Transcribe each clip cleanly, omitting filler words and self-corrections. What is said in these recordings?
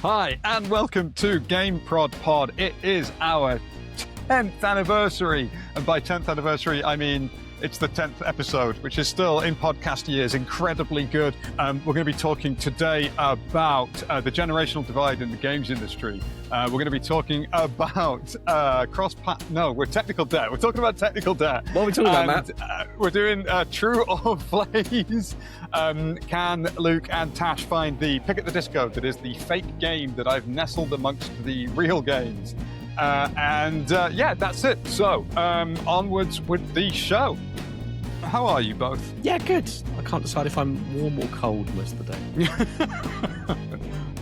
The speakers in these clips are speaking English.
Hi, and welcome to Game Prod Pod. It is our 10th anniversary. And by 10th anniversary, I mean it's the 10th episode, which is still, in podcast years, incredibly good. We're going to be talking today about the generational divide in the games industry. We're going to be talking about we're technical debt. We're talking about technical debt. What are we talking about, Matt? We're doing True or Flames. Can Luke and Tash find the pick at the disco that is the fake game that I've nestled amongst the real games? That's it. So, onwards with the show. How are you both? Yeah, good. I can't decide if I'm warm or cold most of the day.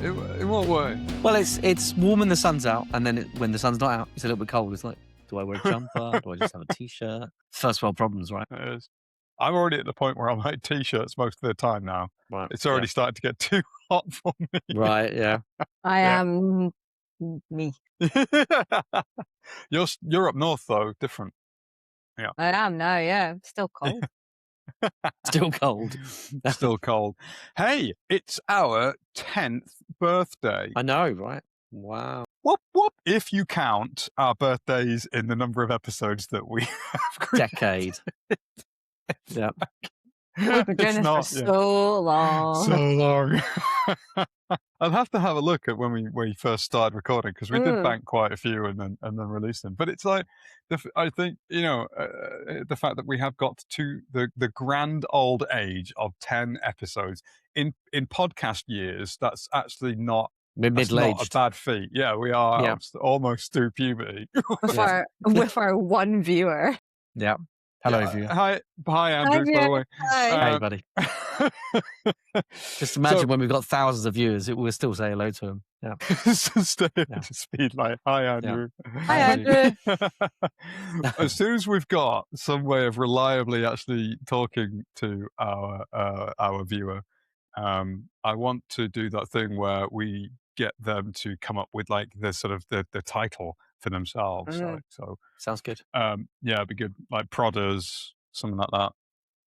In what way? Well, it's warm when the sun's out, and then when the sun's not out, it's a little bit cold. It's like, do I wear a jumper? Do I just have a t-shirt? First world problems, right? It is. I'm already at the point where I'm like t-shirts most of the time now. Right. It's already starting to get too hot for me. Right, yeah. I am me. You're up north though, different. Yeah. I am now, yeah. Still cold. Still cold. Still cold. Hey, it's our 10th birthday. I know, right? Wow. Whoop, whoop. If you count our birthdays in the number of episodes that we have created. Decade. Yeah. We've been doing this for so long. So long. I'll have to have a look at when we first started recording, because we did bank quite a few and then release them. But it's like, I think, the fact that we have got to the grand old age of 10 episodes in podcast years, that's actually not. We're middle-aged. Not a bad feat. Yeah, we are almost through puberty. with our one viewer. Yeah. Hello, viewer. Hi, Andrew, by the way. Hi. Hey, buddy. Just imagine when we've got thousands of viewers, we'll still say hello to them. Yeah. Stay up to speed, like, hi, Andrew. Yeah. Hi, Andrew. As soon as we've got some way of reliably actually talking to our viewer, I want to do that thing where we get them to come up with like the sort of the title for themselves. So sounds good. It'd be good, like Prodders, something like that.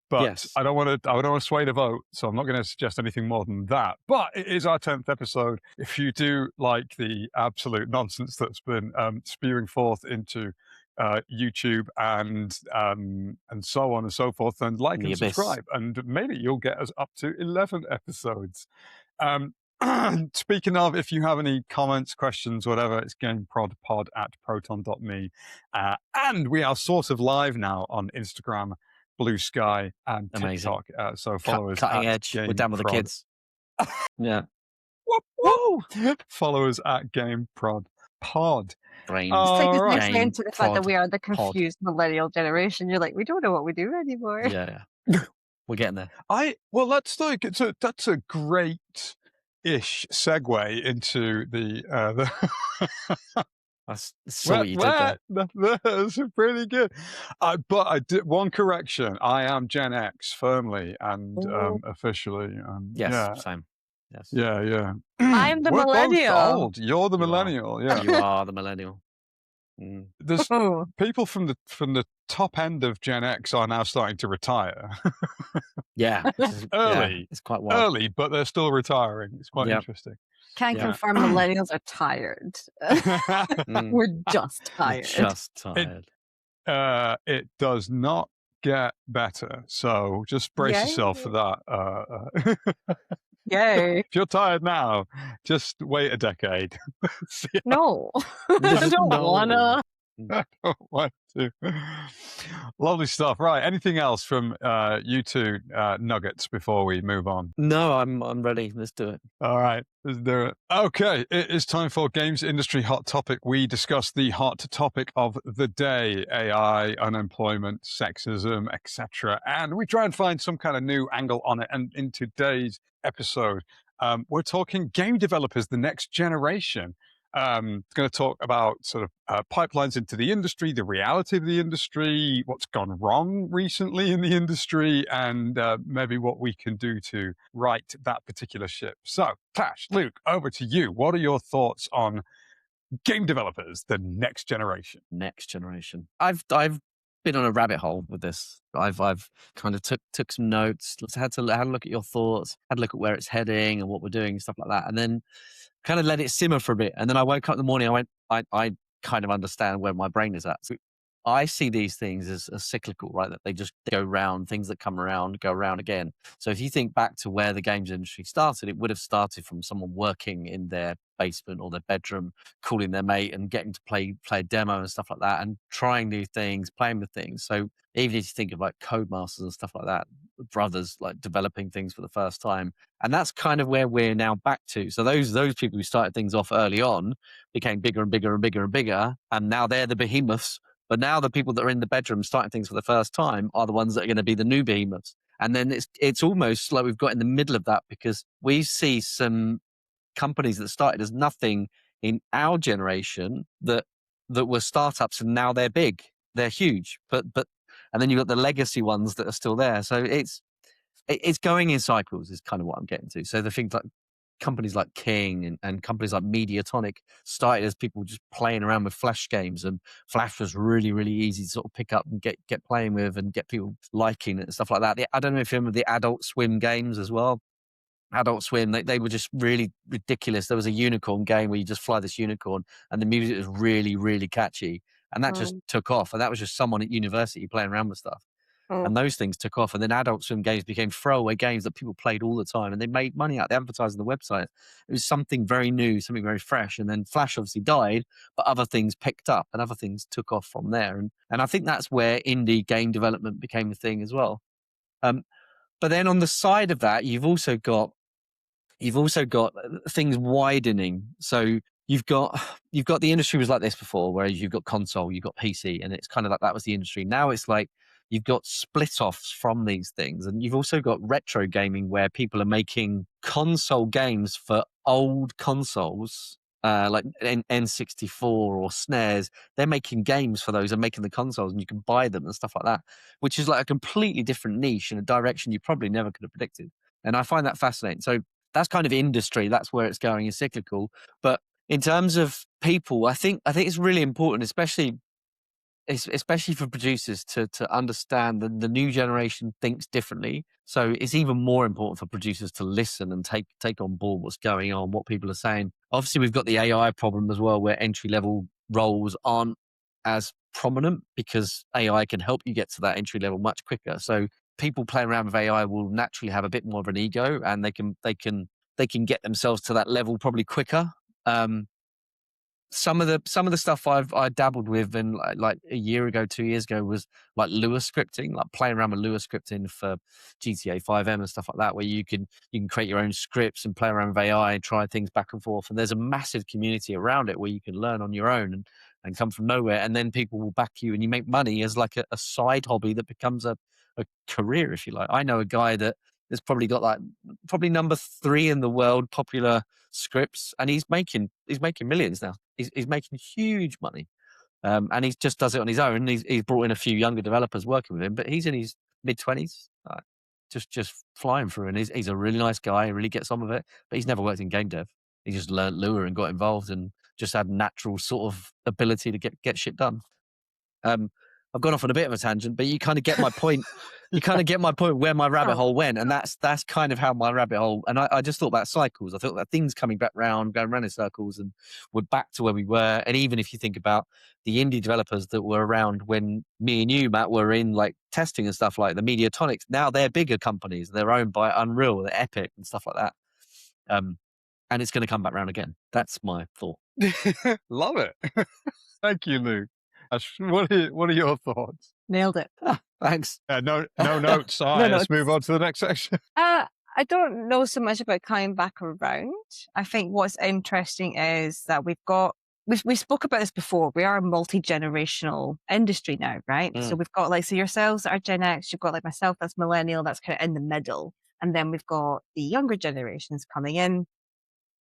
But yes. I don't want to sway the vote, so I'm not going to suggest anything more than that. But it is our 10th episode. If you do like the absolute nonsense that's been spewing forth into YouTube and so on and so forth, then like and subscribe, and maybe you'll get us up to 11 episodes. Speaking of, if you have any comments, questions, whatever, it's gameprodpod@proton.me. And we are sort of live now on Instagram, Blue Sky, and TikTok. So follow us. Cutting edge. We're down with the kids. Yeah. Whoa. Follow us at GameProd Pod. Brains. It's like this next Game end to the fact that pod we are the confused millennial generation. You're like, we don't know what we do anymore. Yeah. We're getting there. That's a great-ish segue into the That's so what you did there. That's pretty good. But I did one correction. I am Gen X firmly and officially. Same. Yes. Yeah. I'm the We're millennial. both old. You're the millennial. Yeah. You are the millennial. There's people from the top end of Gen X are now starting to retire. Yeah. Early. Yeah, it's quite wild. Early, but they're still retiring. It's quite interesting. Can confirm millennials are tired. We're just tired. Just tired. It does not get better. So just brace yourself for that. Yay. If you're tired now, just wait a decade. No. I don't wanna. I don't want to. Lovely stuff. Right. Anything else from you two nuggets before we move on? No, I'm ready. Let's do it. All right. Let's do it. Okay. It is time for Games Industry Hot Topic. We discuss the hot topic of the day: AI, unemployment, sexism, etc. And we try and find some kind of new angle on it. And in today's episode, we're talking game developers, the next generation. Going to talk about sort of pipelines into the industry, the reality of the industry, what's gone wrong recently in the industry, and maybe what we can do to right that particular ship. So, Tash, Luke, over to you. What are your thoughts on game developers, the next generation? Next generation. I've been on a rabbit hole with this. I've kind of took some notes, had a look at your thoughts, had a look at where it's heading and what we're doing and stuff like that, and then kind of let it simmer for a bit. And then I woke up in the morning, I went, I kind of understand where my brain is at. So I see these things as cyclical, right? That they just go round, things that come around, go around again. So if you think back to where the games industry started, it would have started from someone working in their basement or their bedroom, calling their mate and getting to play a demo and stuff like that, and trying new things, playing with things. So even if you think of like Codemasters and stuff like that, brothers like developing things for the first time, and that's kind of where we're now back to. So those people who started things off early on became bigger and bigger and bigger and bigger, and now they're the behemoths. But now the people that are in the bedroom starting things for the first time are the ones that are going to be the new behemoths. And then it's almost like we've got in the middle of that, because we see some companies that started as nothing in our generation that were startups, and now they're big, they're huge. But and then you've got the legacy ones that are still there. So it's going in cycles is kind of what I'm getting to. So the things like companies like King and companies like Mediatonic started as people just playing around with Flash games, and Flash was really, really easy to sort of pick up and get playing with and get people liking it and stuff like that. I don't know if you remember the Adult Swim games as well. Adult Swim, they were just really ridiculous. There was a unicorn game where you just fly this unicorn, and the music was really, really catchy. And that just took off. And that was just someone at university playing around with stuff. And those things took off. And then Adult Swim games became throwaway games that people played all the time. And they made money out. They advertised on the website. It was something very new, something very fresh. And then Flash obviously died, but other things picked up and other things took off from there. And I think that's where indie game development became a thing as well. But then on the side of that, you've also got things widening. So you've got the industry was like this before, where you've got console, you've got PC, and it's kind of like that was the industry. Now it's like you've got split offs from these things, and you've also got retro gaming, where people are making console games for old consoles, like N64 or SNES. They're making games for those and making the consoles, and you can buy them and stuff like that, which is like a completely different niche in a direction you probably never could have predicted. And I find that fascinating. So that's kind of industry. That's where it's going, is cyclical. But in terms of people, I think it's really important, especially for producers to understand that the new generation thinks differently. So it's even more important for producers to listen and take on board what's going on, what people are saying. Obviously, we've got the AI problem as well, where entry-level roles aren't as prominent, because AI can help you get to that entry level much quicker. So people playing around with AI will naturally have a bit more of an ego, and they can get themselves to that level probably quicker. Some of the stuff I dabbled with in like a year ago, 2 years ago, was like Lua scripting, like playing around with Lua scripting for GTA 5M and stuff like that, where you can create your own scripts and play around with AI and try things back and forth. And there's a massive community around it where you can learn on your own and come from nowhere. And then people will back you, and you make money as like a side hobby that becomes a career, if you like. I know a guy that has probably got probably number 3 in the world popular scripts, and he's making millions now. He's making huge money, and he just does it on his own. He's brought in a few younger developers working with him, but he's in his mid-20s, just flying through. And he's a really nice guy. He really gets on with it, but he's never worked in game dev. He just learned Lua and got involved, and just had natural sort of ability to get shit done. I've gone off on a bit of a tangent, but you kind of get my point. You kind of get my point where my rabbit hole went, and that's kind of how my rabbit hole. And I just thought about cycles. I thought about things coming back round, going round in circles, and we're back to where we were. And even if you think about the indie developers that were around when me and you, Matt, were in like testing and stuff, like the Mediatonics, now they're bigger companies. They're owned by Unreal, they're Epic, and stuff like that. And it's going to come back round again. That's my thought. Love it. Thank you, Luke. What are your thoughts? Nailed it. Thanks. No notes. Let's move on to the next section. I don't know so much about coming back around. I think what's interesting is that we spoke about this before. We are a multi-generational industry now, right? So we've got so yourselves that are Gen X, you've got like myself, that's Millennial, that's kind of in the middle. And then we've got the younger generations coming in,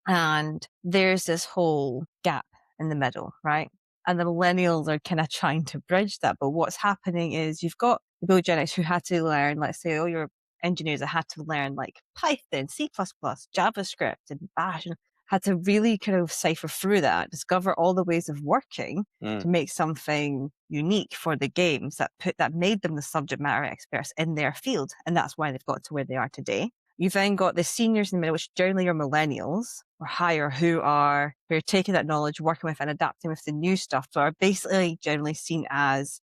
and there's this whole gap in the middle, right? And the millennials are kind of trying to bridge that. But what's happening is you've got the people Gen X who had to learn, let's say, all your engineers that had to learn like Python, C++, JavaScript, and Bash, and had to really kind of cipher through that, discover all the ways of working to make something unique for the games that made them the subject matter experts in their field. And that's why they've got to where they are today. You've then got the seniors in the middle, which generally are millennials or higher, who are taking that knowledge, working with and adapting with the new stuff, but are basically generally seen as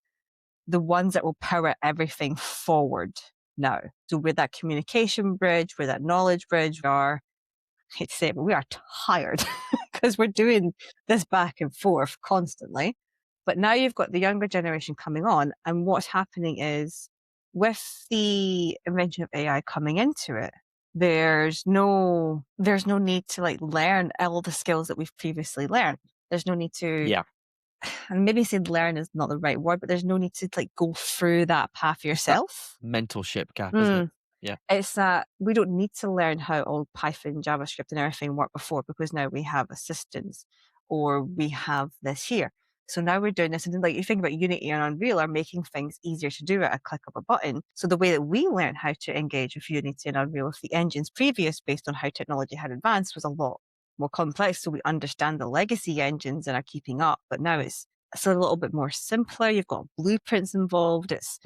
the ones that will power everything forward now. So we're that communication bridge, we're that knowledge bridge. We are, I hate to say it, but we are tired because we're doing this back and forth constantly. But now you've got the younger generation coming on, and what's happening is with the invention of AI coming into it, there's no need to like learn all the skills that we've previously learned. There's no need to, and maybe saying learn is not the right word, but there's no need to like go through that path yourself. Mentorship gap, isn't it? Yeah. It's that we don't need to learn how all Python, JavaScript and everything worked before, because now we have assistants or we have this here. So now we're doing this, and like you think about Unity and Unreal are making things easier to do at a click of a button. So the way that we learned how to engage with Unity and Unreal with the engines previous, based on how technology had advanced, was a lot more complex. So we understand the legacy engines and are keeping up, but now it's a little bit more simpler. You've got blueprints involved. It's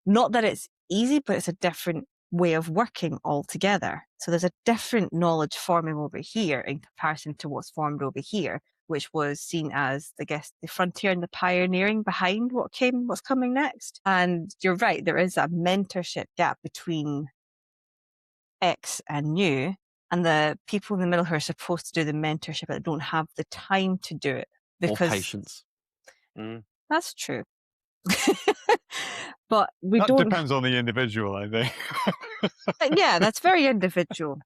not that it's easy, but it's a different way of working altogether. So there's a different knowledge forming over here in comparison to what's formed over here, which was seen as, I guess, the frontier and the pioneering behind what's coming next. And you're right, there is a mentorship gap between X and new, and the people in the middle who are supposed to do the mentorship but don't have the time to do it because or patience. That's true. But that depends on the individual, I think. Yeah, that's very individual.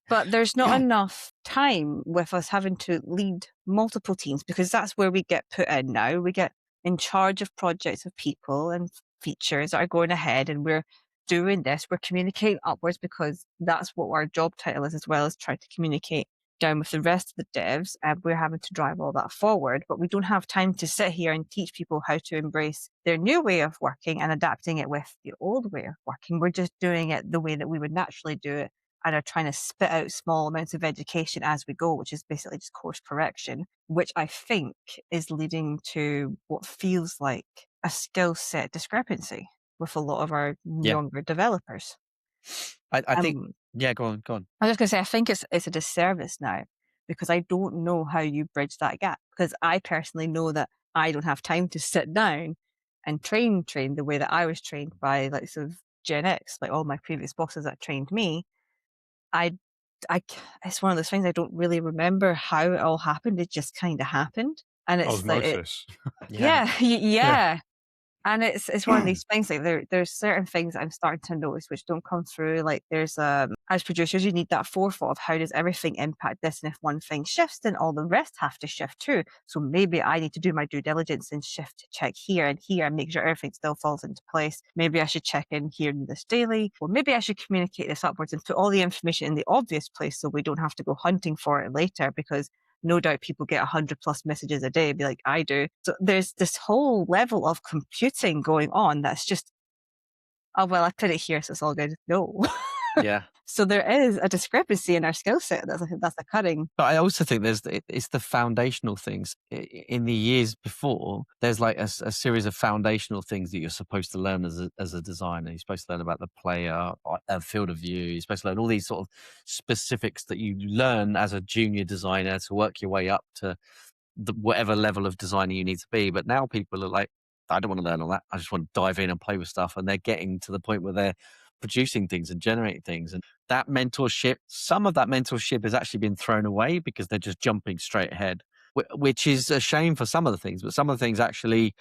But there's not enough time with us having to lead multiple teams, because that's where we get put in now. We get in charge of projects of people and features that are going ahead, and we're doing this. We're communicating upwards because that's what our job title is, as well as trying to communicate down with the rest of the devs, and we're having to drive all that forward. But we don't have time to sit here and teach people how to embrace their new way of working and adapting it with the old way of working. We're just doing it the way that we would naturally do it, and are trying to spit out small amounts of education as we go, which is basically just course correction, which I think is leading to what feels like a skill set discrepancy with a lot of our younger developers. I think, go on. I was just going to say, I think it's a disservice now, because I don't know how you bridge that gap, because I personally know that I don't have time to sit down and train the way that I was trained by like sort of Gen X, like all my previous bosses that trained me. It's one of those things I don't really remember how it all happened. It just kind of happened, and it's osmosis. Yeah. And it's one of these things, like there's certain things I'm starting to notice which don't come through. Like there's as producers, you need that forethought of how does everything impact this, and if one thing shifts, then all the rest have to shift too. So maybe I need to do my due diligence and shift to check here and here and make sure everything still falls into place. Maybe I should check in here and this daily, or maybe I should communicate this upwards and put all the information in the obvious place so we don't have to go hunting for it later, because no doubt people get 100+ messages a day, be like I do. So there's this whole level of computing going on that's just, oh, well, I put it here, so it's all good. No. Yeah. So there is a discrepancy in our skill set. That's the cutting. But I also think it's the foundational things. In the years before, there's like a series of foundational things that you're supposed to learn as a designer. You're supposed to learn about the player, a field of view. You're supposed to learn all these sort of specifics that you learn as a junior designer to work your way up to whatever level of designer you need to be. But now people are like, I don't want to learn all that. I just want to dive in and play with stuff. And they're getting to the point where they're producing things and generating things. And that mentorship, some of that mentorship has actually been thrown away because they're just jumping straight ahead, which is a shame for some of the things. But some of the things actually,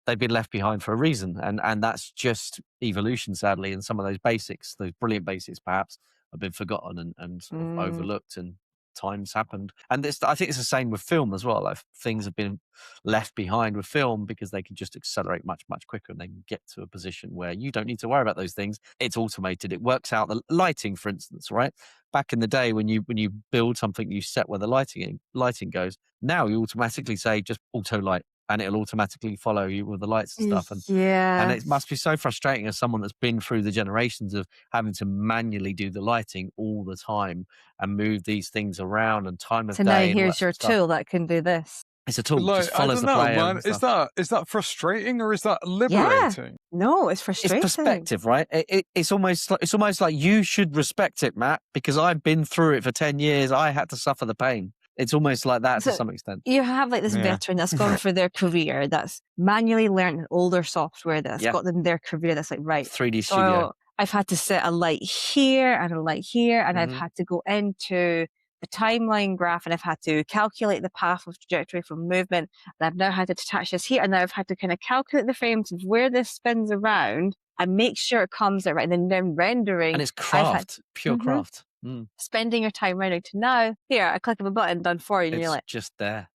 they've been left behind for a reason. And that's just evolution, sadly. And some of those basics, those brilliant basics perhaps, have been forgotten and sort of overlooked, and times happened. And I think it's the same with film as well. Like, things have been left behind with film because they can just accelerate much, much quicker, and they can get to a position where you don't need to worry about those things. It's automated. It works out. The lighting, for instance, right? Back in the day when you build something, you set where the lighting goes. Now you automatically say just auto light, and it'll automatically follow you with the lights and stuff. And it must be so frustrating as someone that's been through the generations of having to manually do the lighting all the time and move these things around and time of So day. now here's your tool that can do this. It's a tool. Like, Just I follows don't the know, player. man. And stuff. Is that frustrating or is that Yeah. liberating? No, it's frustrating. It's perspective, right? It's almost like you should respect it, Matt, because I've been through it for 10 years. I had to suffer the pain. It's almost like that to So some extent. you have like this Yeah. veteran that's gone through their career, that's manually learned older software that's Yeah. got them their career. That's like, right, 3D Studio. so I've had to set a light here and a light here, and I've Mhm. had to go into the timeline graph, and I've had to calculate the path of trajectory from movement, and I've now had to detach this here, and now I've had to kind of calculate the frames of where this spins around and make sure it comes out right, and then rendering. And it's I've had craft, pure Mhm. craft. Mm. spending your time rendering to now, here, a click of a button, done for you, and you're It's like, just there.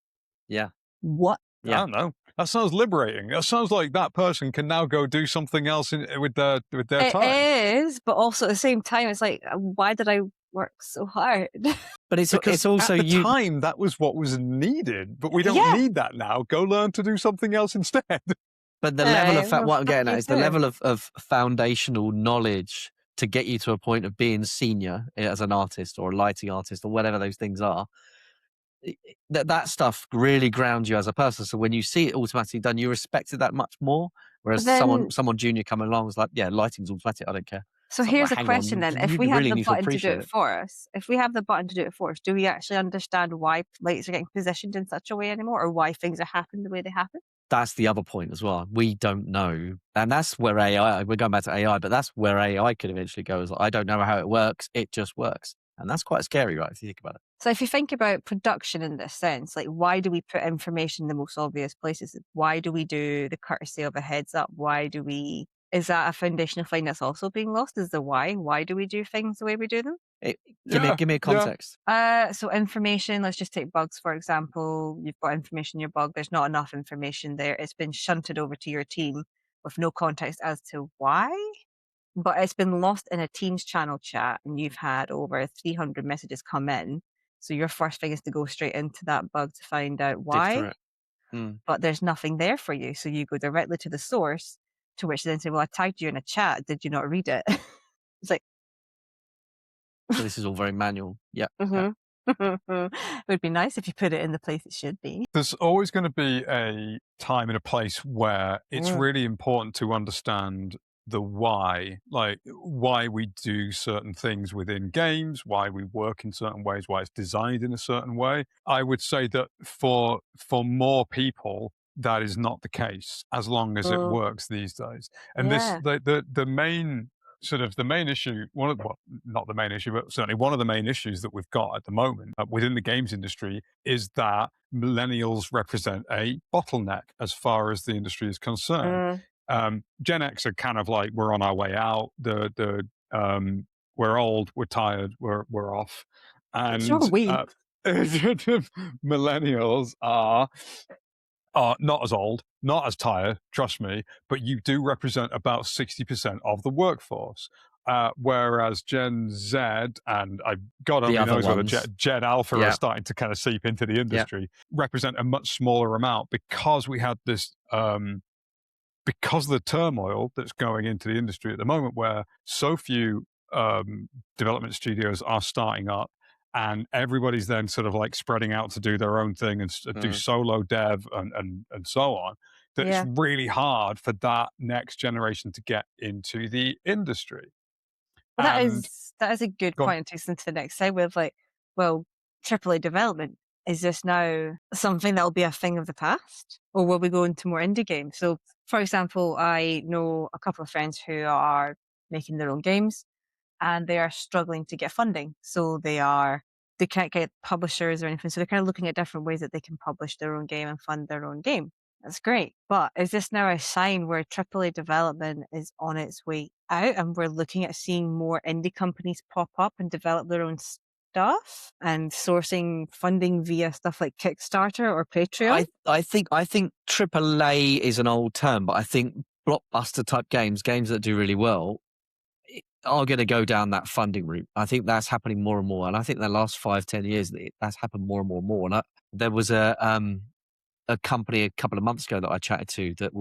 Yeah. what? I Yeah. don't know. That sounds liberating. That sounds like that person can now go do something else with their It time. is, but also at the same time, it's like, why did I work so hard? But it's Because also at the you. time that was what was needed, but we don't Yeah. need that now. Go learn to do something else instead. But the level of well, what I'm getting fuck at you is the too. level of foundational knowledge to get you to a point of being senior as an artist or a lighting artist or whatever those things are. That stuff really grounds you as a person. So when you see it automatically done, you respect it that much more. Whereas Then- someone junior coming along is like, yeah, lighting's automatic. I don't care. So It's like, here's well, a hang question on, then. If you we have really the need to button to do appreciate it for us, if we have the button to do it for us, do we actually understand why lights are getting positioned in such a way anymore, or why things are happening the way they happen? That's the other point as well. We don't know. And that's where AI, we're going back to AI, but that's where AI could eventually go. Is like, I don't know how it works. It just works. And that's quite scary, right? If you think about it. So if you think about production in this sense, like why do we put information in the most obvious places? Why do we do the courtesy of a heads up? Is that a foundational thing that's also being lost? Is the why? Why do we do things the way we do them? Give me a context. So information, let's just take bugs, for example. You've got information in your bug. There's not enough information there. It's been shunted over to your team with no context as to why, but it's been lost in a Teams channel chat and you've had over 300 messages come in. So your first thing is to go straight into that bug to find out Dig why, through it. but there's nothing there for you. So you go directly to the source, to which they then say, well, I tagged you in a chat. Did you not read it? It's like, So this is all very manual. Yeah. mhm. It would be nice if you put it in the place it should be. There's always going to be a time and a place where it's Mm. really important to understand the why, like why we do certain things within games, why we work in certain ways, why it's designed in a certain way. I would say that for more people, that is not the case as long as it Mm. works these days. And Yeah. the main the main issue, not the main issue, but certainly one of the main issues that we've got at the moment within the games industry is that millennials represent a bottleneck as far as the industry is concerned. Mm. Gen X are kind of like, we're on our way out. We're old, we're tired, we're off. And So are we. millennials are not as old, not as tired, trust me, but you do represent about 60% of the workforce. Whereas Gen Z, and God only other knows whether ones. Gen Alpha Yeah. are starting to kind of seep into the industry, represent a much smaller amount because we had this, because of the turmoil that's going into the industry at the moment, where so few development studios are starting up, and everybody's then sort of like spreading out to do their own thing and do solo dev and so on. That Yeah. it's really hard for that next generation to get into the industry. Well, And that is a good Go on. point to takes into the next side with like, well, AAA development, is this now something that will be a thing of the past, or will we go into more indie games? So, for example, I know a couple of friends who are making their own games and they are struggling to get funding. So they can't get publishers or anything. So they're kind of looking at different ways that they can publish their own game and fund their own game. That's great. But is this now a sign where AAA development is on its way out and we're looking at seeing more indie companies pop up and develop their own stuff and sourcing funding via stuff like Kickstarter or Patreon? I think AAA is an old term, but I think blockbuster type games that do really well, are going to go down that funding route. I think that's happening more and more. And I think the last 5-10 years, that's happened more and more and more. And there was a company a couple of months ago that I chatted to that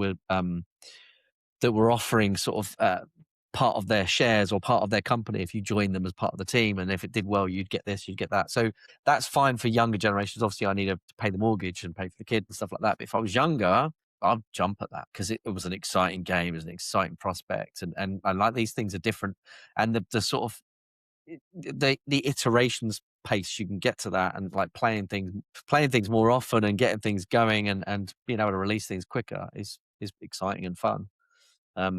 were offering sort of part of their shares or part of their company if you join them as part of the team. And if it did well, you'd get this, you'd get that. So that's fine for younger generations. Obviously, I need to pay the mortgage and pay for the kid and stuff like that. But if I was younger, I'd jump at that because it was an exciting game, it was an exciting prospect. And I like these things are different. And the sort of the iterations pace you can get to that, and like playing things more often and getting things going and being able to release things quicker is exciting and fun. I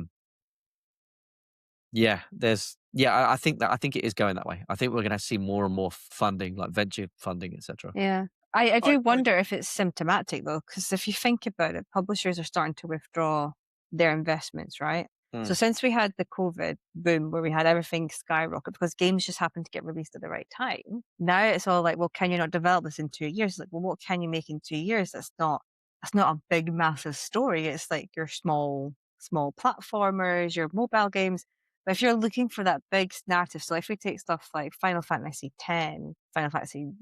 think it is going that way. I think we're going to see more and more funding, like venture funding, etc. Yeah. I do wonder if it's symptomatic though, because if you think about it, publishers are starting to withdraw their investments, right? So since we had the COVID boom where we had everything skyrocket because games just happened to get released at the right time, now it's all like, well, can you not develop this in 2 years? Like, well, what can you make in 2 years? That's not a big, massive story. It's like your small platformers, your mobile games. But if you're looking for that big narrative, so if we take stuff like Final Fantasy X, Final Fantasy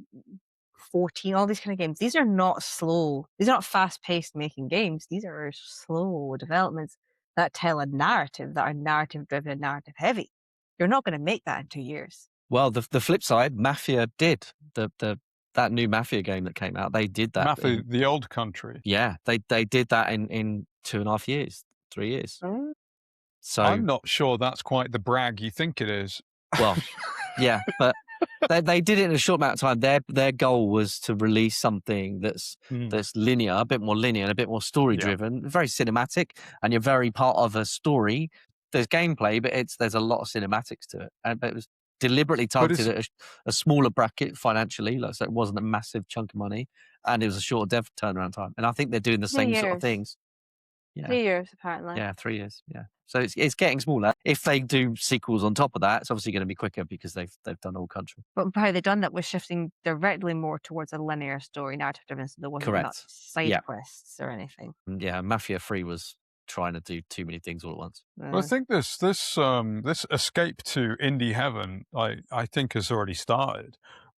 14, all these kind of games, these are not slow. These are not fast-paced making games. These are slow developments that tell a narrative, that are narrative-driven, narrative-heavy. You're not going to make that in 2 years. Well, the flip side, Mafia did. That new Mafia game that came out, they did that. Mafia, the old country. Yeah, they did that in 2.5 years, 3 years. So I'm not sure that's quite the brag you think it is. Well, yeah, but they did it in a short amount of time. Their goal was to release something that's linear, a bit more linear, and a bit more story driven, very cinematic, and you're very part of a story. There's gameplay, but there's a lot of cinematics to it, but it was deliberately targeted at a smaller bracket financially, so it wasn't a massive chunk of money, and it was a short dev turnaround time. And I think they're doing the same sort of things. Yeah. 3 years apparently. Yeah, 3 years. Yeah. So it's getting smaller. If they do sequels on top of that, it's obviously going to be quicker because they've done all country. But how they done that was shifting directly more towards a linear story, narrative driven, so there wasn't much side quests or anything. Yeah, Mafia 3 was trying to do too many things all at once. Well, I think this escape to indie heaven, I think has already started.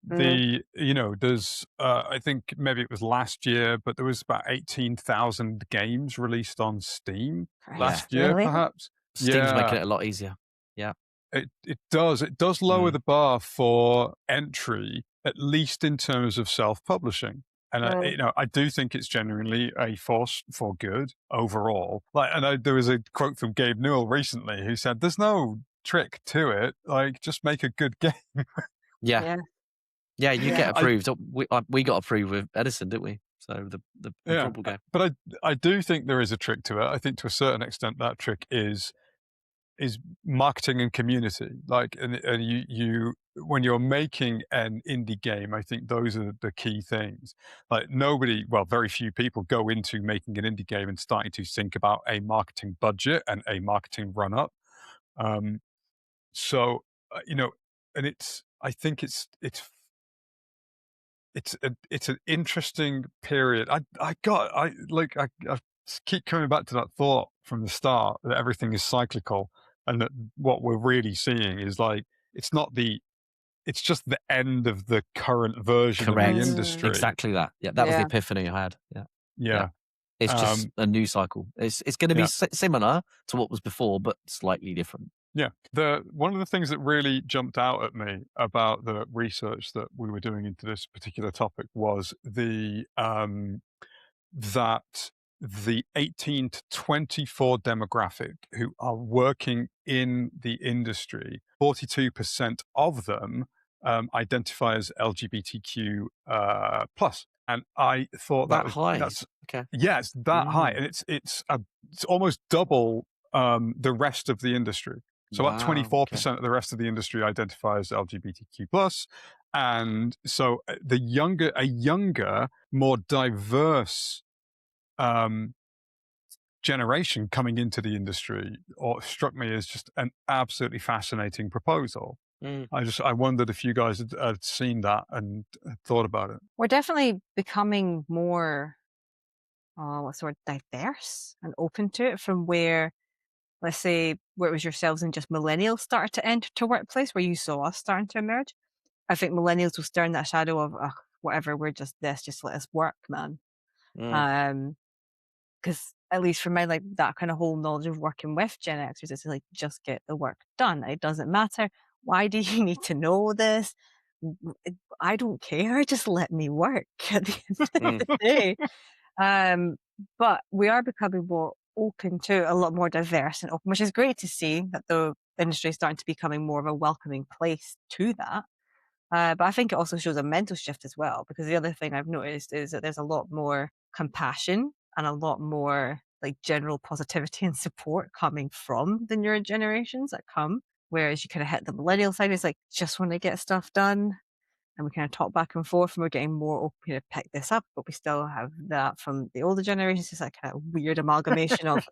There's I think maybe it was last year, but there was about 18,000 games released on Steam last year, really? perhaps. Steam's making it a lot easier. Yeah, it does lower the bar for entry, at least in terms of self-publishing. And I do think it's genuinely a force for good overall. There was a quote from Gabe Newell recently who said, "There's no trick to it. Like, just make a good game." Yeah, you get approved. We got approved with Edison, didn't we? So the incredible game. But I do think there is a trick to it. I think to a certain extent that trick is marketing and community. Like, and you when you're making an indie game, I think those are the key things. Like very few people go into making an indie game and starting to think about a marketing budget and a marketing run up. And I think it's an interesting period. I keep coming back to that thought from the start that everything is cyclical, and that what we're really seeing is it's just the end of the current version of the industry. Exactly that. Yeah, that was the epiphany I had. Yeah. It's just a new cycle. It's going to be similar to what was before, but slightly different. Yeah. One of the things that really jumped out at me about the research that we were doing into this particular topic was that the 18 to 24 demographic who are working in the industry, 42% of them identify as LGBTQ plus. And I thought that high. That's okay. Yeah, it's that high, and it's almost double the rest of the industry. So about 24% of the rest of the industry identify as LGBTQ plus, and so a younger, more diverse generation coming into the industry struck me as just an absolutely fascinating proposal. I wondered if you guys had seen that and had thought about it. We're definitely becoming more, diverse and open to it from where, let's say, where it was yourselves and just millennials started to enter to workplace, where you saw us starting to emerge. I think millennials will stare in that shadow of, whatever, we're just this, just let us work, man. Because at least for my, like, that kind of whole knowledge of working with Gen Xers, it's like, just get the work done. It doesn't matter. Why do you need to know this? I don't care. Just let me work at the end of the day. But we are becoming more open to a lot more diverse and open, which is great to see that the industry is starting to becoming more of a welcoming place to that. But I think it also shows a mental shift as well, because the other thing I've noticed is that there's a lot more compassion and a lot more like general positivity and support coming from the newer generations that come. Whereas you kind of hit the millennial side, it's like, just want to get stuff done. And we kind of talk back and forth, and we're getting more open to pick this up, but we still have that from the older generations. It's that kind of weird amalgamation of,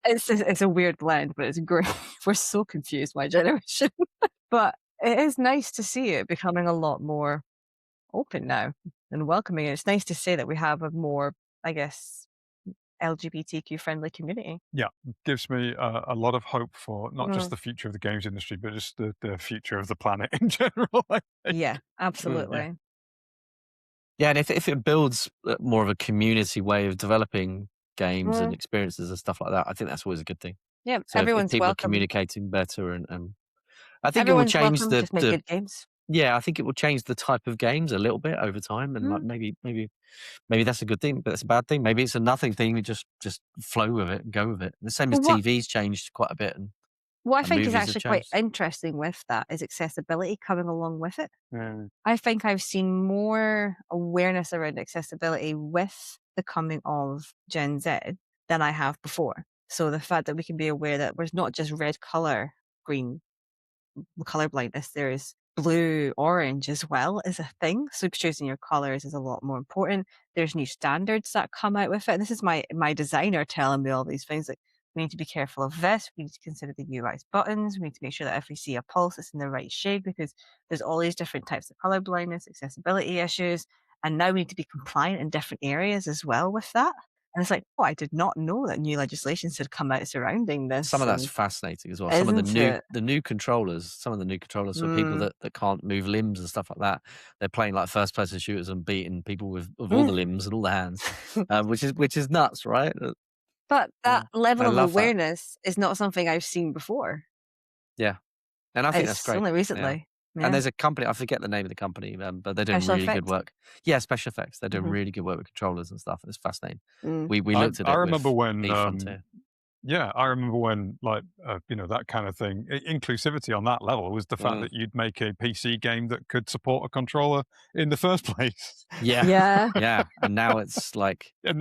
it's a weird blend, but it's great. We're so confused, my generation. But it is nice to see it becoming a lot more open now and welcoming. It's nice to say that we have a more, I guess, LGBTQ friendly community. Yeah, gives me a lot of hope for not just the future of the games industry, but just the future of the planet in general. I think. Yeah, absolutely. Yeah, and if it builds more of a community way of developing games and experiences and stuff like that, I think that's always a good thing. Yeah, So everyone's if people welcome. are communicating better, and I think Everyone's it will change welcome. Just make good games. Yeah, I think it will change the type of games a little bit over time, and like maybe that's a good thing, but that's a bad thing. Maybe it's a nothing thing. Just flow with it and go with it. The same as TV's changed quite a bit, and what I think is movies have actually quite changed. interesting with that is accessibility coming along with it. Yeah. I think I've seen more awareness around accessibility with the coming of Gen Z than I have before. So the fact that we can be aware that there's not just red color, green color blindness, there's blue, orange as well is a thing. So choosing your colors is a lot more important. There's new standards that come out with it. And this is my designer telling me all these things, like, we need to be careful of this. We need to consider the UI's buttons. We need to make sure that if we see a pulse, it's in the right shade, because there's all these different types of color blindness, accessibility issues. And now we need to be compliant in different areas as well with that. And it's like, oh, I did not know that new legislations had come out surrounding this. Some of that's fascinating as well. Some of the new controllers, for people that can't move limbs and stuff like that, they're playing like first person shooters and beating people with all the limbs and all the hands, which is nuts, right? But that level of awareness is not something I've seen before. Yeah, and I think that's great. Only recently. Yeah. And there's a company, I forget the name of the company, but they're doing really good work. Yeah, SpecialEffect. They're doing really good work with controllers and stuff. It's fascinating. We looked at it. I remember when, yeah, I remember when, like, that kind of thing. Inclusivity on that level was the fact that you'd make a PC game that could support a controller in the first place. Yeah. And now it's like, it's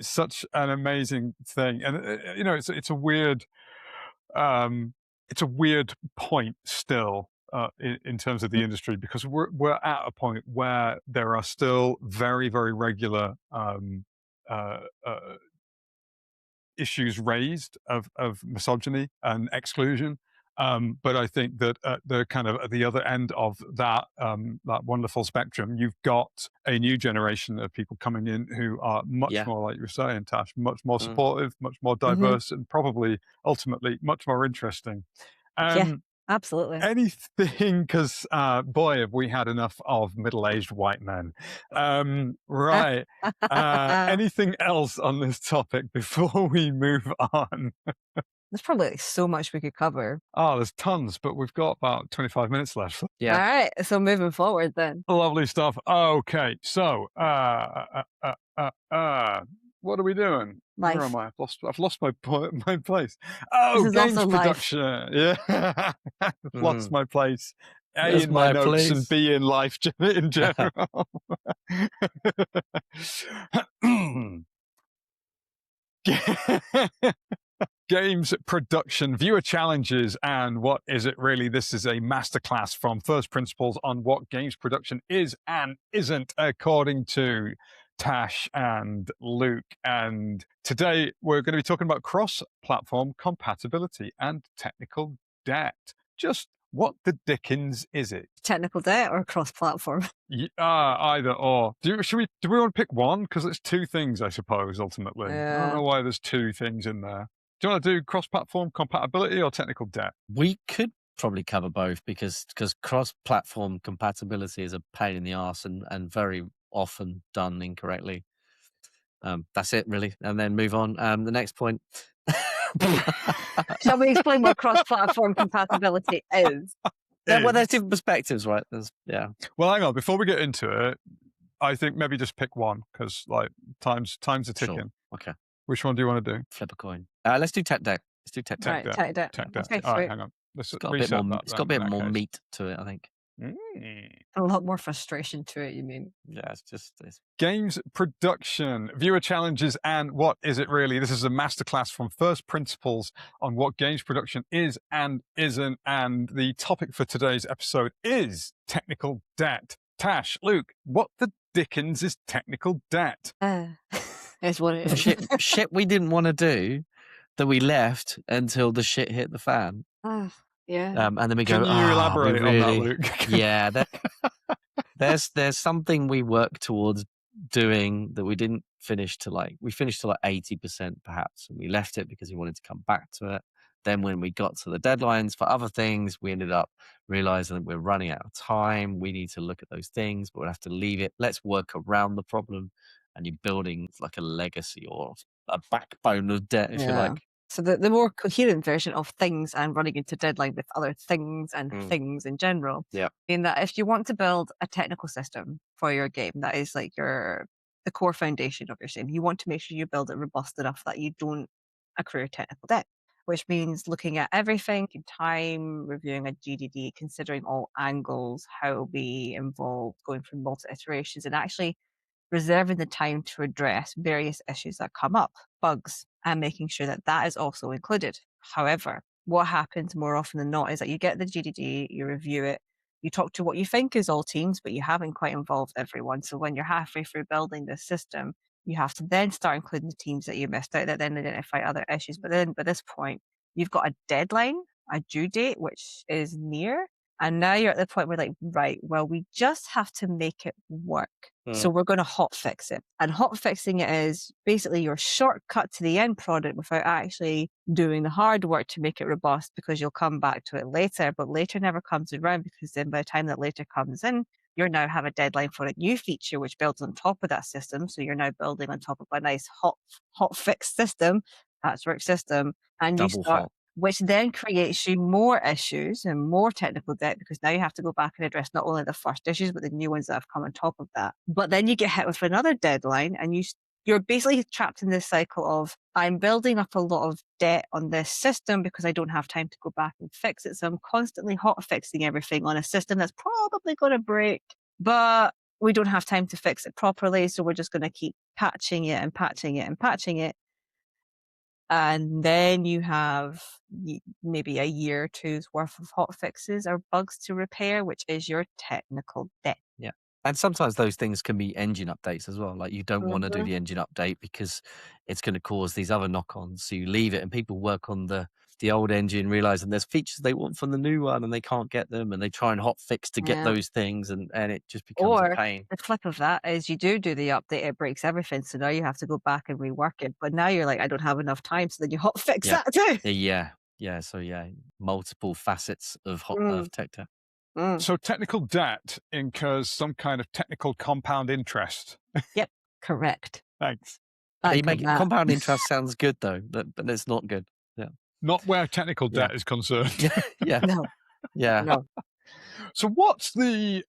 such an amazing thing, and it's a weird. It's a weird point still in terms of the industry, because we're at a point where there are still very, very regular issues raised of misogyny and exclusion. But I think that at the other end of that wonderful spectrum, you've got a new generation of people coming in who are much more, like you were saying, Tash, much more supportive, much more diverse, and probably ultimately much more interesting. Yeah, absolutely. Anything, because boy, have we had enough of middle-aged white men. Right. Anything else on this topic before we move on? There's probably so much we could cover. Oh, there's tons, but we've got about 25 minutes left. Yeah. All right. So moving forward then. Lovely stuff. Okay. So, what are we doing? Life. Where am I? I've lost my place. Oh, games production. Life. Yeah. I've lost my place. A in my notes place. And B in life in general. Games production, viewer challenges, and what is it really? This is a masterclass from first principles on what games production is and isn't, according to Tash and Luke. And today we're going to be talking about cross-platform compatibility and technical debt. Just what the dickens is it? Technical debt or cross-platform? Either or. Do we want to pick one? Because it's two things, I suppose, ultimately. I don't know why there's two things in there. Do you want to do cross-platform compatibility or technical debt? We could probably cover both, because cross-platform compatibility is a pain in the arse and very often done incorrectly. That's it, really. And then move on. The next point. Shall we explain what cross-platform compatibility is? Well, there's different perspectives, right? Well, hang on. Before we get into it, I think maybe just pick one because like time's are ticking. Sure. Okay. Which one do you want to do? Flip a coin. Let's do tech debt. Let's do tech debt. Tech debt. Okay, all right, hang on. Let's It's got a bit more. It's got a bit more meat to it, I think. A lot more frustration to it, you mean? Yeah, it's games production, viewer challenges, and what is it really? This is a masterclass from first principles on what games production is and isn't. And the topic for today's episode is technical debt. Tash, Luke, what the dickens is technical debt? It's what it is. shit we didn't want to do that we left until the shit hit the fan. Yeah. And then we Can go, you elaborate on that, Luke? Yeah. There's something we worked towards doing that we didn't finish to we finished to 80% perhaps, and we left it because we wanted to come back to it. Then when we got to the deadlines for other things, we ended up realizing that we're running out of time. We need to look at those things, but we'll have to leave it. Let's work around the problem. And you're building like a legacy or a backbone of debt, if you like. So the more coherent version of things and running into deadline with other things and things in general. Yeah. In that if you want to build a technical system for your game, that is like the core foundation of your game, you want to make sure you build it robust enough that you don't accrue technical debt, which means looking at everything in time, reviewing a GDD, considering all angles, how it'll be involved, going through multiple iterations, and actually reserving the time to address various issues that come up, bugs, and making sure that that is also included. However, what happens more often than not is that you get the GDD, you review it, you talk to what you think is all teams, but you haven't quite involved everyone. So when you're halfway through building this system, you have to then start including the teams that you missed out that then identify other issues. But then by this point, you've got a deadline, a due date, which is near. And now you're at the point where right, well, we just have to make it work. So we're going to hot fix it. And hot fixing it is basically your shortcut to the end product without actually doing the hard work to make it robust, because you'll come back to it later. But later never comes around, because then by the time that later comes in, you now have a deadline for a new feature which builds on top of that system. So you're now building on top of a nice hot fix system, patchwork system, and Double you start fault. Which then creates you more issues and more technical debt, because now you have to go back and address not only the first issues, but the new ones that have come on top of that. But then you get hit with another deadline, and you're basically trapped in this cycle of, I'm building up a lot of debt on this system because I don't have time to go back and fix it. So I'm constantly hot fixing everything on a system that's probably going to break, but we don't have time to fix it properly. So we're just going to keep patching it and patching it and patching it. And then you have maybe a year or two's worth of hot fixes or bugs to repair, which is your technical debt. Yeah. And sometimes those things can be engine updates as well. Like you don't want to do the engine update because it's going to cause these other knock-ons. So you leave it, and people work on the old engine, realizing there's features they want from the new one and they can't get them, and they try and hot fix to get those things, and it just becomes a pain. The flip of that is you do the update, it breaks everything. So now you have to go back and rework it. But now you're like, I don't have enough time. So then you hot fix that too. Yeah. So multiple facets of tech debt. So technical debt incurs some kind of technical compound interest. Yep, correct. Thanks. Compound interest sounds good though, but it's not good. Yeah. Not where technical debt is concerned. Yeah. No. Yeah. No. So what's the?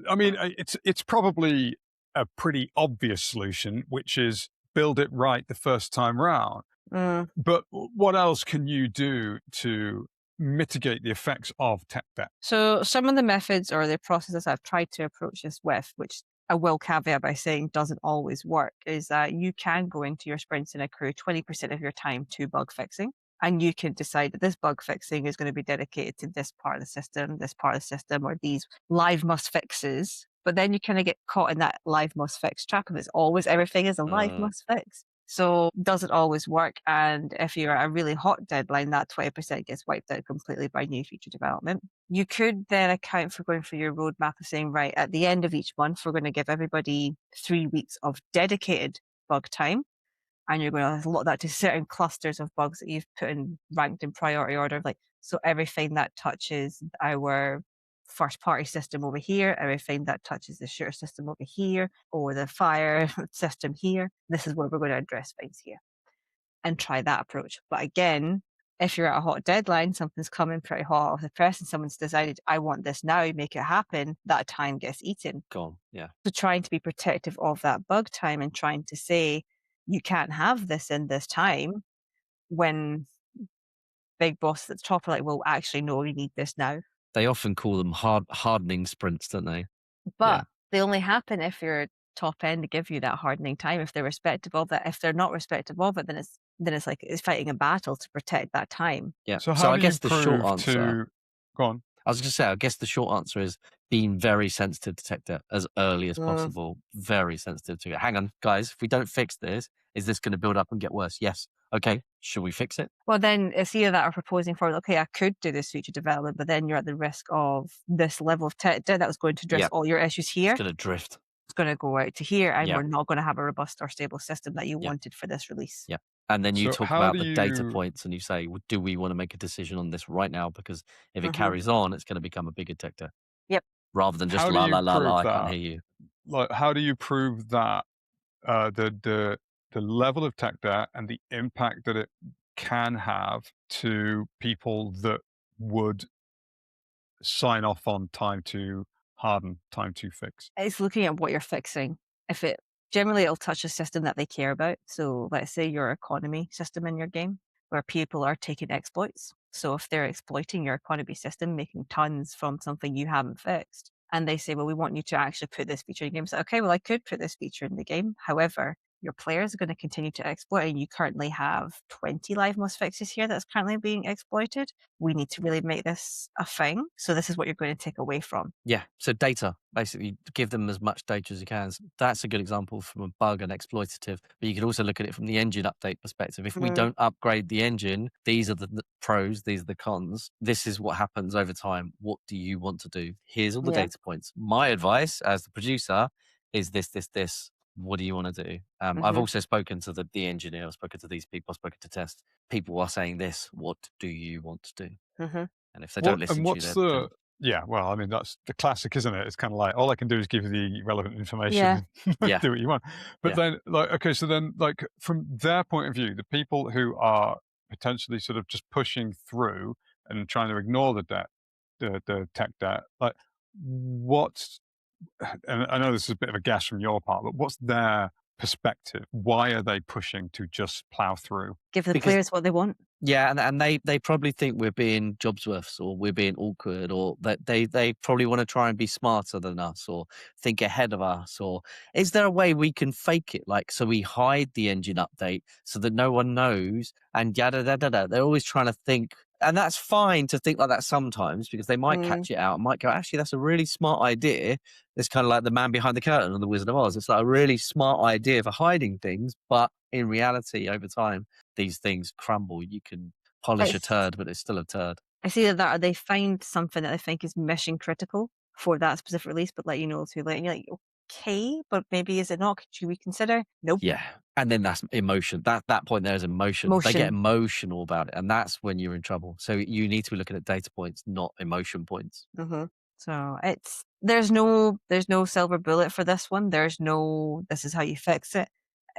I mean, it's probably a pretty obvious solution, which is build it right the first time round. But what else can you do to mitigate the effects of tech debt? So some of the methods or the processes I've tried to approach this with, which I will caveat by saying doesn't always work, is that you can go into your sprints and accrue 20% of your time to bug fixing. And you can decide that this bug fixing is going to be dedicated to this part of the system, or these live must fixes. But then you kind of get caught in that live must fix trap, because it's always everything is a live must fix. So does it always work? And if you're at a really hot deadline, that 20% gets wiped out completely by new feature development. You could then account for going through your roadmap of saying, right, at the end of each month, we're going to give everybody 3 weeks of dedicated bug time. And you're going to allot that to certain clusters of bugs that you've put in ranked in priority order. So everything that touches our first party system over here, everything that touches the shooter system over here, or the fire system here. This is where we're going to address things here, and try that approach. But again, if you're at a hot deadline, something's coming pretty hot off the press, and someone's decided, I want this now, make it happen, that time gets eaten. Gone. Yeah. So trying to be protective of that bug time and trying to say, you can't have this in this time, when big bosses at the top are like, well, actually, no, we need this now. They often call them hardening sprints, don't they? But they only happen if your top end to give you that hardening time. If they're respective of that, if they're not respective of it, then it's like it's fighting a battle to protect that time. Yeah. So how I do guess you the short prove answer. Go on. I was going to say, I guess the short answer is being very sensitive to tech debt as early as possible. Very sensitive to it. Hang on, guys, if we don't fix this, is this going to build up and get worse? Yes. Okay. Should we fix it? Well, then it's either that or proposing for, okay, I could do this feature development, but then you're at the risk of this level of tech debt that was going to address all your issues here. It's going to drift. It's going to go out to here, and we're not going to have a robust or stable system that you wanted for this release. Yeah. And then you So talk about the data points and you say, well, do we want to make a decision on this right now? Because if it carries on, it's going to become a bigger tech debt. Yep. Rather than just How do la, you la, la, prove la, I that? can't hear you. Like, how do you prove that the level of tech debt and the impact that it can have to people that would sign off on time to harden, time to fix? It's looking at what you're fixing. If it generally, it'll touch a system that they care about. So let's say your economy system in your game, where people are taking exploits. So if they're exploiting your economy system, making tons from something you haven't fixed, and they say, well, we want you to actually put this feature in the game. So, okay, well, I could put this feature in the game. However, your players are going to continue to exploit, and you currently have 20 live most fixes here that's currently being exploited. We need to really make this a thing. So this is what you're going to take away from. Yeah. So data, basically give them as much data as you can. That's a good example from a bug and exploitative, but you could also look at it from the engine update perspective. If we don't upgrade the engine, these are the pros, these are the cons. This is what happens over time. What do you want to do? Here's all the data points. My advice as the producer is this. What do you want to do? I've also spoken to the engineer, I've spoken to these people, I've spoken to test. People are saying this, what do you want to do? And if they don't listen to you, yeah, well, I mean, that's the classic, isn't it? It's kind of like, all I can do is give you the relevant information and do what you want. But then, like, okay, so then, like, from their point of view, the people who are potentially sort of just pushing through and trying to ignore the debt, the tech debt, like, what's, and I know this is a bit of a guess from your part, but what's their perspective? Why are they pushing to just plow through? Give the players what they want. Yeah, and they probably think we're being Jobsworths or we're being awkward, or that they probably want to try and be smarter than us or think ahead of us. Or is there a way we can fake it? Like, so we hide the engine update so that no one knows, and yada da da da. They're always trying to think, and that's fine to think like that sometimes, because they might catch it out and might go, actually, that's a really smart idea. It's kind of like the man behind the curtain on The Wizard of Oz. It's like a really smart idea for hiding things, but in reality, over time, these things crumble. You can polish a turd, but it's still a turd. I see that, or they find something that they think is mission critical for that specific release, but let you know too late. And you're like, okay, but maybe is it not? Could you reconsider? Nope. Yeah. And then that's emotion. That point there is emotion. They get emotional about it, and that's when you're in trouble. So you need to be looking at data points, not emotion points. So there's no silver bullet for this one. There's no, this is how you fix it.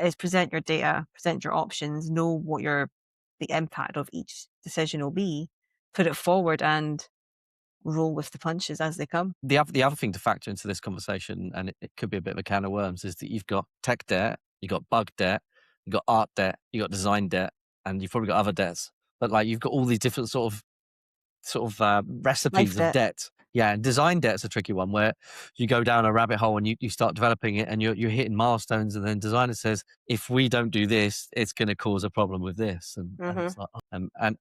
Is present your data, present your options, know what the impact of each decision will be, put it forward, and roll with the punches as they come. The other thing to factor into this conversation, and it could be a bit of a can of worms, is that you've got tech debt, you've got bug debt, you've got art debt, you've got design debt, and you've probably got other debts. But like, you've got all these different sort of recipes of debt. Yeah, and design debt's a tricky one, where you go down a rabbit hole and you start developing it, and you're hitting milestones, and then designer says, if we don't do this, it's going to cause a problem with this. And it's like,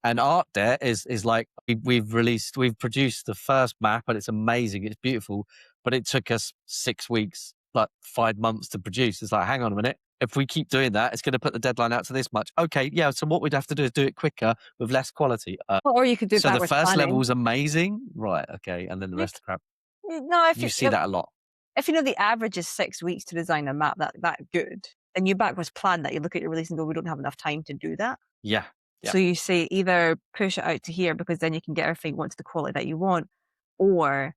and art debt is like, we've produced the first map, and it's amazing, it's beautiful, but it took us 6 weeks, like 5 months to produce. It's like, hang on a minute. If we keep doing that, it's going to put the deadline out to this much. Okay, yeah. So what we'd have to do is do it quicker with less quality. Or you could do it so the first planning. level's amazing, right? Okay, and then the rest of crap. No, you see that a lot. If you know the average is 6 weeks to design a map that good, then you backwards plan that. You look at your release and go, we don't have enough time to do that. Yeah. So you say either push it out to here, because then you can get everything onto the quality that you want, or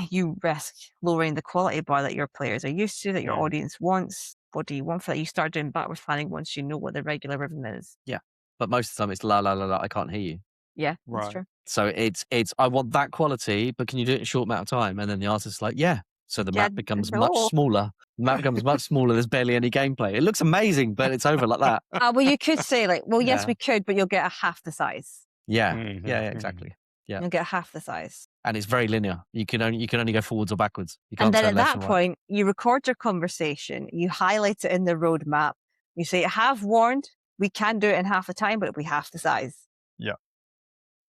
you risk lowering the quality bar that your players are used to, that your audience wants. What do you want for that? You start doing backwards planning once you know what the regular rhythm is. Yeah. But most of the time it's la, la, la, la, I can't hear you. Yeah, that's Right. true. So it's I want that quality, but can you do it in a short amount of time? And then the artist's like, yeah. So the map becomes much smaller. The map becomes much smaller. There's barely any gameplay. It looks amazing, but it's over like that. Well, you could say like, well, yes, we could, but you'll get a half the size. Yeah. Yeah, exactly. Yeah. You'll get half the size. And it's very linear. You can only go forwards or backwards. You can't And then turn at left that and right. point, you record your conversation, you highlight it in the roadmap. You say, I have warned, we can do it in half the time, but it'll be half the size. Yeah.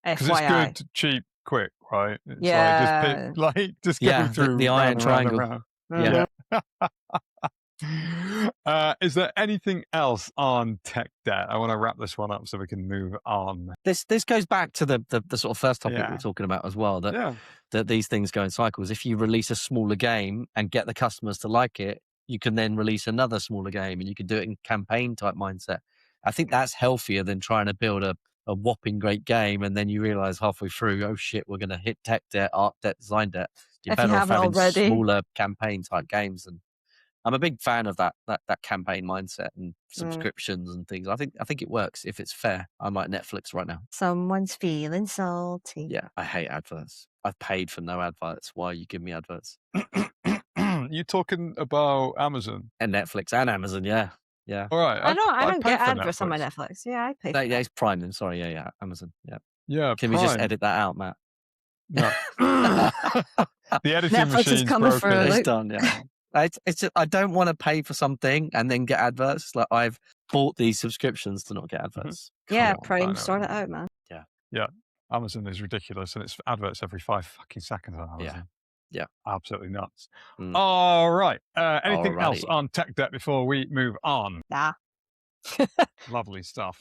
FYI. Because it's good, cheap, quick, right? It's Yeah. just get me through the iron round and triangle. round Mhm. Yeah. Is there anything else on tech debt? I want to wrap this one up so we can move on. This goes back to the sort of first topic we were talking about as well, that these things go in cycles. If you release a smaller game and get the customers to like it, you can then release another smaller game, and you can do it in campaign type mindset. I think that's healthier than trying to build a whopping great game and then you realize halfway through, oh shit, we're going to hit tech debt, art debt, design debt. You're better off having smaller campaign type games. And I'm a big fan of that campaign mindset and subscriptions and things. I think it works if it's fair. I'm like Netflix right now. Someone's feeling salty. Yeah, I hate adverts. I've paid for no adverts. Why you give me adverts? You talking about Amazon and Netflix and Amazon? Yeah. All right. I don't get adverts on my Netflix. Yeah, I pay for it's Prime then. Sorry. Yeah. Amazon. Yeah. Yeah. Can we just edit that out, Matt? No. The editing Netflix machine's is coming broken. for a It's loop. done. Yeah. It's just, I don't want to pay for something and then get adverts. Like I've bought these subscriptions to not get adverts. Yeah, Prime, sort it out, man. Yeah. Amazon is ridiculous, and it's adverts every 5 fucking seconds on Amazon. Yeah. Absolutely nuts. All right. Anything else Alrighty. on tech debt before we move on? Nah. Lovely stuff.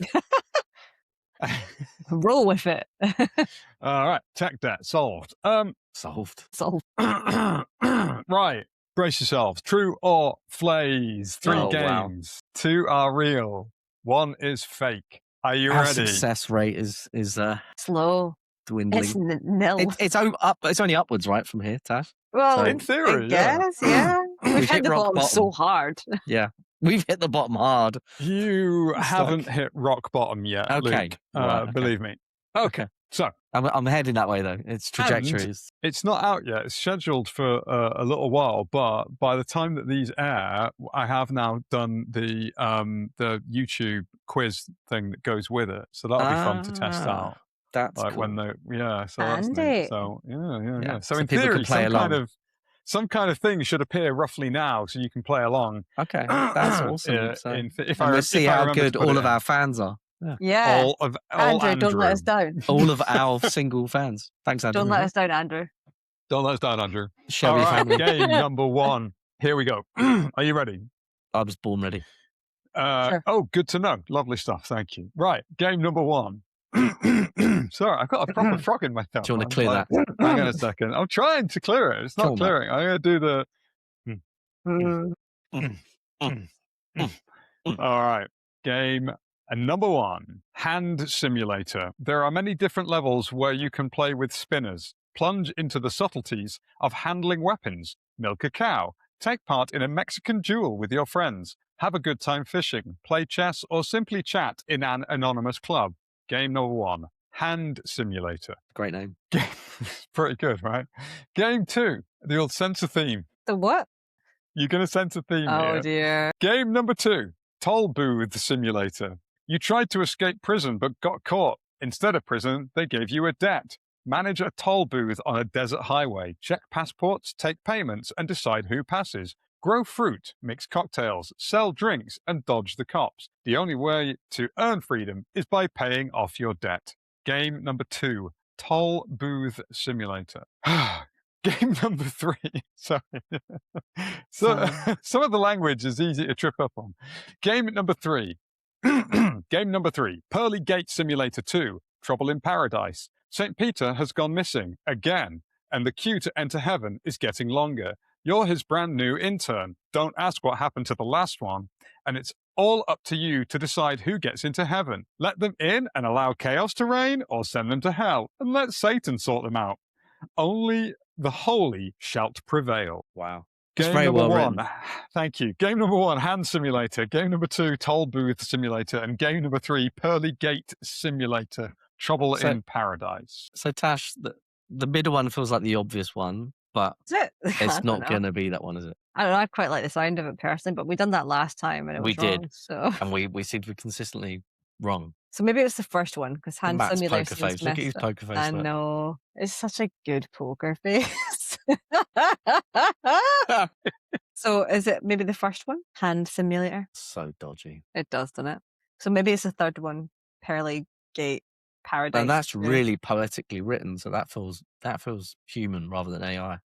Roll with it. All right. Tech debt solved. Solved. Right. Brace yourselves. True or flays? 3 games. Wow. 2 are real. 1 is fake. Are you Our ready? Success rate is slow. Dwindling. It's nil. It's only upwards, right, from here, Tash? Well, in theory, I guess, yeah. We've hit the bottom so hard. Yeah. We've hit the bottom hard. You haven't hit rock bottom yet, okay. Luke. Right, believe me. Okay. So I'm heading that way though. Its trajectory is. It's not out yet. It's scheduled for a little while, but by the time that these air, I have now done the YouTube quiz thing that goes with it. So that'll be fun to test out. That's like cool. when the so that's Handy. neat. So yeah. So in people theory, can play along. some kind of thing should appear roughly now, so you can play along. Okay, that's awesome. We'll see how good all of our fans are. Yeah. All Andrew, don't let us down. All of our single fans. Thanks, Andrew. Don't let us down, Andrew. Don't let us down, Andrew. Shelby family. Game number 1. Here we go. Are you ready? I was born ready. Sure. Oh, good to know. Lovely stuff. Thank you. Right. Game number 1. Sorry, I've got a proper frog in my throat. Do you want to clear that? Hang on a second. I'm trying to clear it. It's not clearing. I'm going to do the... All right. Game number 1. Hand simulator. There are many different levels where you can play with spinners, plunge into the subtleties of handling weapons, milk a cow, take part in a Mexican duel with your friends, have a good time fishing, play chess, or simply chat in an anonymous club. Game number 1, Hand Simulator. Great name. Pretty good, right? Game 2, the old sense of theme. The what? You're going to sense a theme here. Oh, dear. Game number 2, Toll Booth Simulator. You tried to escape prison but got caught. Instead of prison, they gave you a debt. Manage a toll booth on a desert highway. Check passports, take payments, and decide who passes. Grow fruit, mix cocktails, sell drinks, and dodge the cops. The only way to earn freedom is by paying off your debt. Game number 2, Toll Booth Simulator. Game number 3. Sorry. Some of the language is easy to trip up on. Game number 3. Game number 3, Pearly Gate Simulator 2, Trouble in Paradise. St. Peter has gone missing again, and the queue to enter heaven is getting longer. You're his brand new intern. Don't ask what happened to the last one. And it's all up to you to decide who gets into heaven. Let them in and allow chaos to reign, or send them to hell and let Satan sort them out. Only the holy shalt prevail. Wow. Game very number well one. written. Thank you. Game number one, hand simulator. Game number two, toll booth simulator. And game number three, pearly gate simulator. Trouble in paradise. So Tash, the middle one feels like the obvious one, but Is it? I it's don't not know. going to be that one, is it? I don't know. I quite like the sound of it personally, but we done that last time and it was We did. wrong. So, And we seem to be consistently wrong. so maybe it was the first one because hand Matt's simulator poker face. Look at his poker face. I Matt. know. It's such a good poker face. So is it maybe the first one? Hand simulator? So dodgy. It does, doesn't it? So maybe it's the third one. Pearly Gate Paradise. And that's really poetically written, so that feels human rather than AI.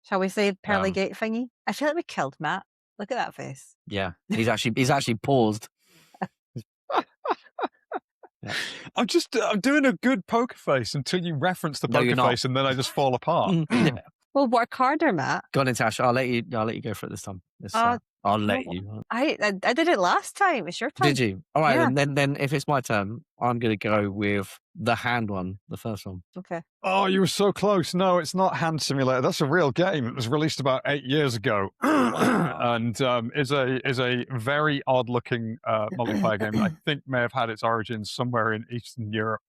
Shall we say Pearly Gate thingy? I feel like we killed Matt. Look at that face. Yeah. He's actually paused. Yeah. I'm doing a good poker face until you reference the No, you're poker not. face and then I just fall apart. Yeah. Well, work harder, Matt. Go on, Natasha. I'll let you go for it this time. I'll let you. I did it last time. It's your time. Did you? All right, Yeah. and then if it's my turn, I'm going to go with the hand one, the first one. Okay. Oh, you were so close. No, it's not Hand Simulator. That's a real game. It was released about 8 years ago, and is a very odd-looking multiplayer game. I think may have had its origins somewhere in Eastern Europe.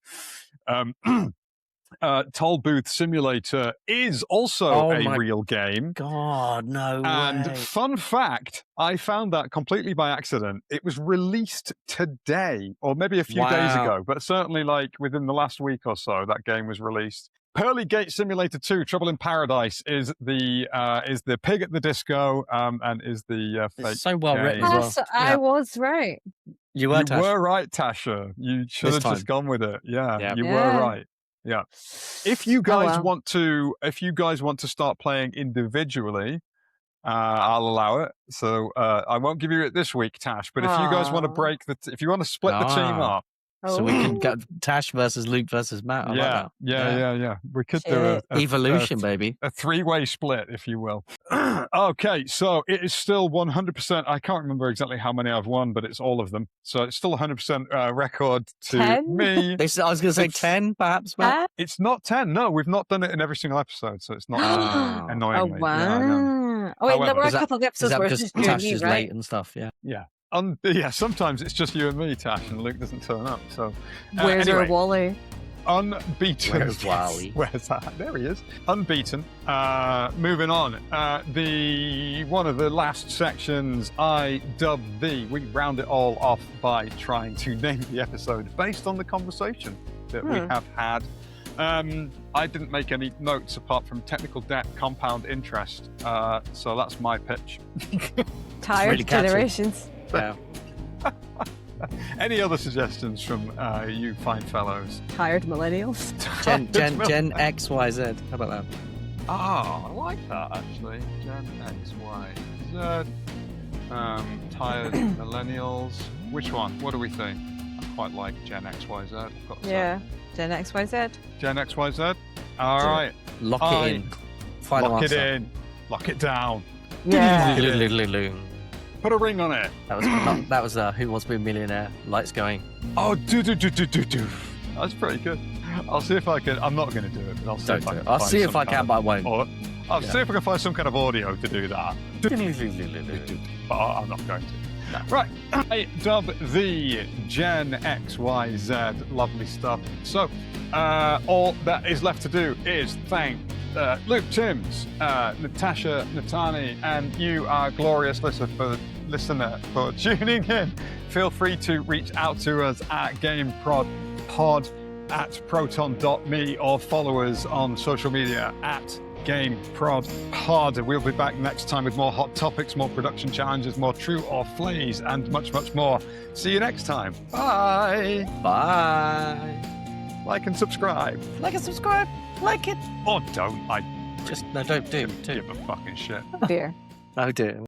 Toll Booth Simulator is also a real game. God, no And way. fun fact, I found that completely by accident. It was released today, or maybe a few days ago, but certainly like within the last week or so, that game was released. Pearly Gate Simulator 2, Trouble in Paradise is the pig at the disco, and is the fake. It's so well written game. as well. I was right. You were, Tash. were right, Tasha. You should have just gone with it. Yeah. You were right. Yeah. If you guys want to start playing individually, I'll allow it. So I won't give you it this week, Tash. But if you guys want to if you want to split the team up, so we can get Tash versus Luke versus Matt. I like that. Yeah. We could do evolution, baby. A three-way split, if you will. Okay, so it is still 100%. I can't remember exactly how many I've won, but it's all of them. So it's still 100% record to 10? me. I was going to say 10, perhaps, Matt. It's not 10. No, we've not done it in every single episode, so it's not annoyingly. Oh, wow. Yeah, I know. Oh, wait, However, there were a is that- couple of episodes where it's because just you and Tash me, is right? late and stuff? Yeah. Yeah. Sometimes it's just you and me, Tash, and Luke doesn't turn up. So Where's anyway, our Wally? Unbeaten. Where's Wally? Where's that? There he is. Unbeaten. Moving on. One of the last sections I dubbed we round it all off by trying to name the episode based on the conversation that we have had. I didn't make any notes apart from technical debt, compound interest. So that's my pitch. Tired really catchy. generations. Yeah. Any other suggestions from you fine fellows? Tired millennials. Gen X, Y, Z. How about that? I like that actually. Gen X, Y, Z. Tired millennials. Which one? What do we think? I quite like Gen X, Y, Z. I've got to say. Yeah. Gen X, Y, Z. Gen X, Y, Z. All right. Lock it in. Final Lock answer. it in. Lock it down. Yeah. Put a ring on it. That was Who Wants to Be a Millionaire? Lights going. Oh, do. That's pretty good. I'll see if I can. I'm not going to do it. But I'll see if I can. I'll see if I can, but I won't. I'll see if I can find some kind of audio to do that. But I'm not going to. No. Right, I dub the Gen X, Y, Z. Lovely stuff. So, all that is left to do is thank Luke Timms, Natasha, Nathani, and you, our glorious listener, for tuning in. Feel free to reach out to us at GameProdPod at proton.me or follow us on social media at GameProdPod. We'll be back next time with more hot topics, more production challenges, more true or flays, and much, much more. See you next time. Bye. Bye. Like and subscribe. Like and subscribe. Like it. Or don't. Don't do. Give a fucking shit. Beer. Oh dear.